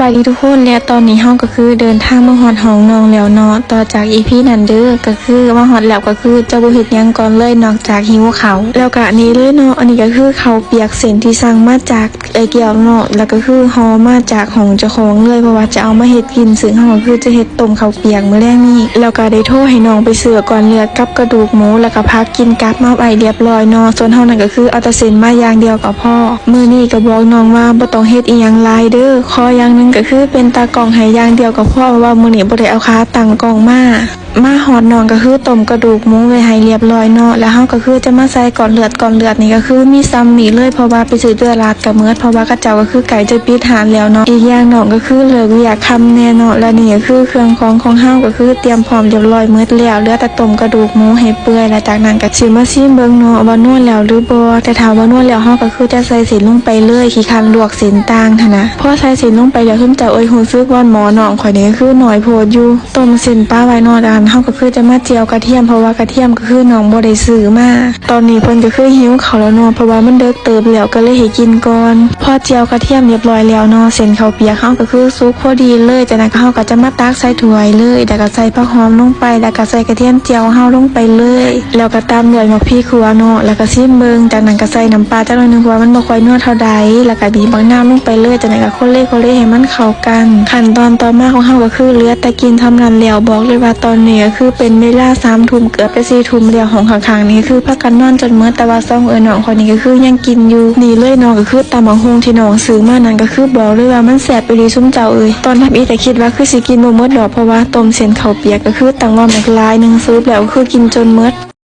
บายดีทุกคนและตอนนี้ห้องก็คือเดินทางมาฮอดห้องน้องแล้วเนาะต่อจากอีพีนั้นเด้อก็คือมาฮอดแล้วก็คือจะบ่เฮ็ดหยังก่อนเลยนอกจากหิวเขาวแล้วก็อันนี้เลยเนาะอันนี้ก็คือเขาวเปียกเส้นที่สั่งมาจากไอเกียวเนาะแล้วก็คือฮอมาจากของเจ้าของเลยเพราะว่าจะเอามาเฮ็ดกินซึ่งเฮาก็คือจะเฮ็ดต้มข้าวเปียกมื้อแรกนี้แล้วก็ได้โทรให้น้องไปซื้อก่อนเลือดกับกระดูกหมูแล้วก็พักกินกับมาไว้เรียบร้อยเนาะส่วนเฮานั่นก็คือเอาแต่เส้นมาอย่างเดียวก็พอมื้อนี้ก็บอกน้องว่าบ่ต้องเฮ็ดอีหยังหลายเด้อขออย่างนึงก็คือเป็นตากล้องให้อย่างเดียวก็พอเพราะว่ามื้อนี้บ่ได้เอาขาตั้งกล้องมาฮอดน้องก็คือต้มกระดูกหมูไว้ให้เรียบร้อยเนาะแล้วเฮาก็คือจะมาใส่ก่อนเลือดนี่ก็คือมีซ้ำนี่เลยเพราะว่าไปซื้อตลาดกับเมิดเพราะว่ากระเจ้าก็คือไก่จะปิดหานแล้วเนาะอีกอย่างน้องก็คือเลิกอยากคำแน่เนาะแล้วนี่ก็คือเครื่องของเฮาก็คือเตรียมพร้อมเรียบร้อยเมิดแล้วเหลือแต่ต้มกระดูกหมูให้เปื่อยแล้วจากนั้นก็สิมาชิมเบิ่งเนาะว่านวดแล้วหรือบ่แต่ถ้าว่านวดแล้วเฮาก็คือจะใส่สินลงไปเลยขี้คันลวกสินต่างหั่นนะพอใส่สินลงไปแล้วขึ้นจะรู้สึกว่าหมอน้องข่อยนี่ก็คือน้อยโพดอยู่ต้มสินป้าไว้เนาะแล้วเฮาก็คือจะมาเจียวกระเทียมเพราะว่ากระเทียมก็คือน้องบ่ได้ซื้อมาตอนนี้เพิ่นก็คือหิวข้าวแล้วเนาะเพราะว่ามันเดึกเติบแล้วก็เลยให้กินก่อนพอเจียวกระเทียมเรียบร้อยแล้วเนาะเส้นข้าวเปียกเฮาก็คือสุกพอดีเลยจากนั้นเฮาก็จะมาตักใส่ถ้วยเลยแล้วก็ใส่ผักหอมลงไปแล้วก็ใส่กระเทียมเจียวเฮาลงไปเลยแล้วก็ตามด้วยมะพริกขัวเนาะแล้วก็ชิมเบิ่งจากนั้นก็ใส่น้ำปลาจักหน่อยนึงเพราะว่ามันบ่ค่อยนัวเท่าใดแล้วก็บีบบักนาวลงไปเลยจากนั้นก็คนเล่ให้มันเข้ากันขั้นตอนต่อมาของเฮาก็คือเหลือแต่กินทำนั้นแล้วบอกเลยว่าตอนนี้ก็คือเป็นเวลา3 ทุ่มเกือบไป4 ทุ่มแล้วของข้างๆนี่คือพักกันนอนจนมื้อแต่ว่าซ่องน้องคนนี้ก็คือยังกินอยู่นี่เลยน้องก็คือตำบักหุ่งที่น้องซื้อมานั้นก็คือบอกเลยว่ามันแซ่บไปดีซุ่มเจ้าตอนทำอีแต่คิดว่าคือสิกินบ่หมดดอกเพราะว่าต้มเส้นข้าวเปียกก็คือตั้งว่าแมกลายนึงซื้อแล้วคือกินจนหมด